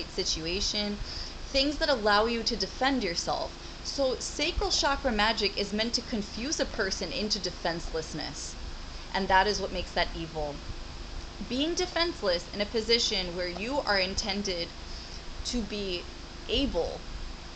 situation, things that allow you to defend yourself. So sacral chakra magic is meant to confuse a person into defenselessness, and that is what makes that evil. Being defenseless in a position where you are intended to be able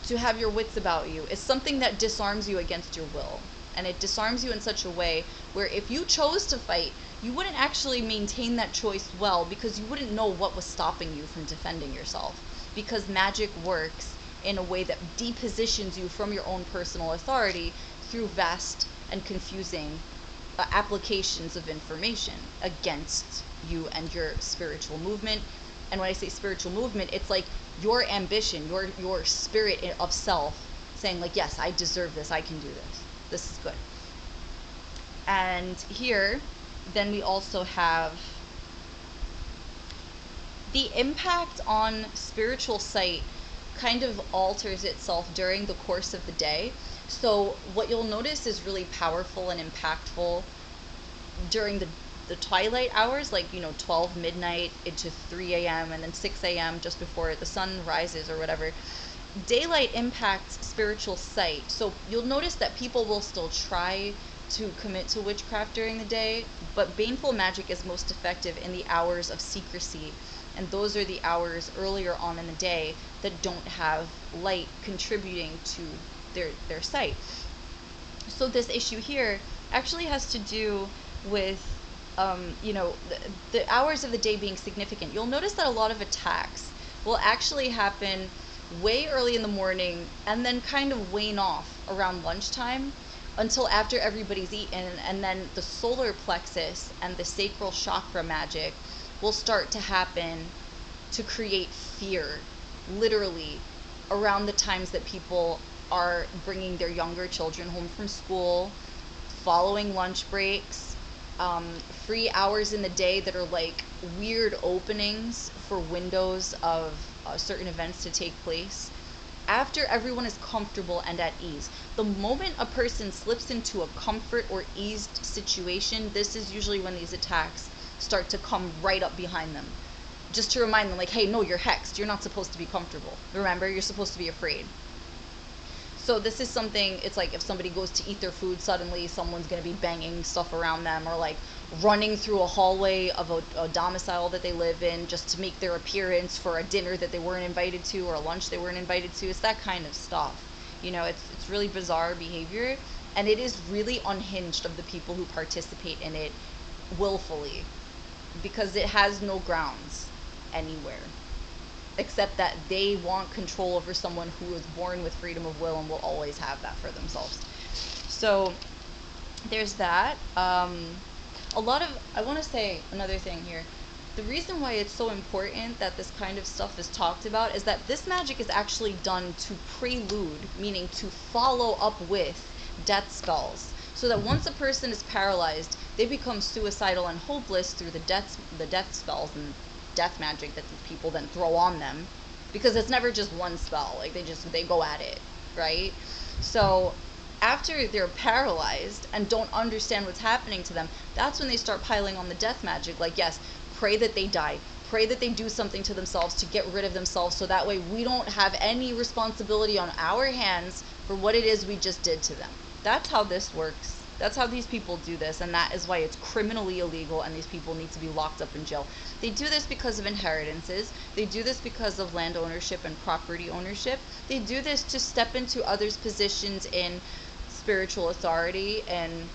to have your wits about you is something that disarms you against your will. And it disarms you in such a way where if you chose to fight, you wouldn't actually maintain that choice well, because you wouldn't know what was stopping you from defending yourself. Because magic works in a way that depositions you from your own personal authority through vast and confusing applications of information against you and your spiritual movement. And when I say spiritual movement, it's like your ambition, your spirit of self saying like, yes, I deserve this, I can do this, this is good. And here then we also have the impact on spiritual sight kind of alters itself during the course of the day. So what you'll notice is really powerful and impactful during the twilight hours, like, 12 midnight into 3 a.m. and then 6 a.m. just before the sun rises or whatever. Daylight impacts spiritual sight. So you'll notice that people will still try to commit to witchcraft during the day, but baneful magic is most effective in the hours of secrecy. And those are the hours earlier on in the day that don't have light contributing to their sight. So this issue here actually has to do with the hours of the day being significant. You'll notice that a lot of attacks will actually happen way early in the morning and then kind of wane off around lunchtime until after everybody's eaten, and then the solar plexus and the sacral chakra magic will start to happen to create fear, literally, around the times that people are bringing their younger children home from school, following lunch breaks, free hours in the day that are like weird openings for windows of certain events to take place. After everyone is comfortable and at ease. The moment a person slips into a comfort or eased situation, this is usually when these attacks start to come right up behind them. Just to remind them, like, hey, no, you're hexed. You're not supposed to be comfortable. Remember, you're supposed to be afraid. So this is something, it's like if somebody goes to eat their food, suddenly someone's going to be banging stuff around them, or like running through a hallway of a domicile that they live in just to make their appearance for a dinner that they weren't invited to or a lunch they weren't invited to. It's that kind of stuff. It's really bizarre behavior, and it is really unhinged of the people who participate in it willfully, because it has no grounds anywhere, except that they want control over someone who is born with freedom of will and will always have that for themselves. So there's that. I want to say another thing here. The reason why it's so important that this kind of stuff is talked about is that this magic is actually done to prelude, meaning to follow up with death spells. So that once a person is paralyzed, they become suicidal and hopeless through the death spells and death magic that the people then throw on them, because it's never just one spell. Like they go at it, right? So after they're paralyzed and don't understand what's happening to them, that's when they start piling on the death magic. Like, yes, pray that they die, pray that they do something to themselves to get rid of themselves, so that way we don't have any responsibility on our hands for what it is we just did to them. That's how this works. That's how these people do this, and that is why it's criminally illegal, and these people need to be locked up in jail. They do this because of inheritances. They do this because of land ownership and property ownership. They do this to step into others' positions in spiritual authority and,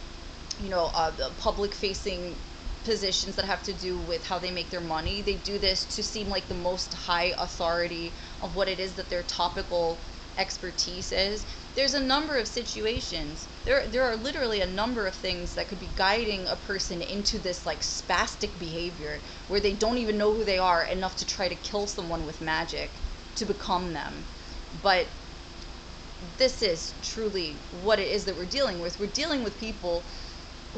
public-facing positions that have to do with how they make their money. They do this to seem like the most high authority of what it is that their topical expertise is. There's a number of situations. There are literally a number of things that could be guiding a person into this like spastic behavior where they don't even know who they are enough to try to kill someone with magic to become them. But this is truly what it is that we're dealing with. We're dealing with people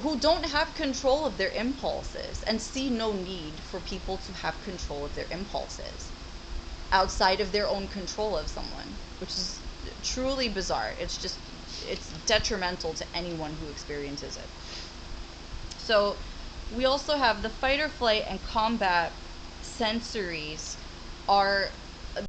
who don't have control of their impulses and see no need for people to have control of their impulses outside of their own control of someone, which is truly bizarre. It's detrimental to anyone who experiences it. So we also have the fight or flight and combat sensories are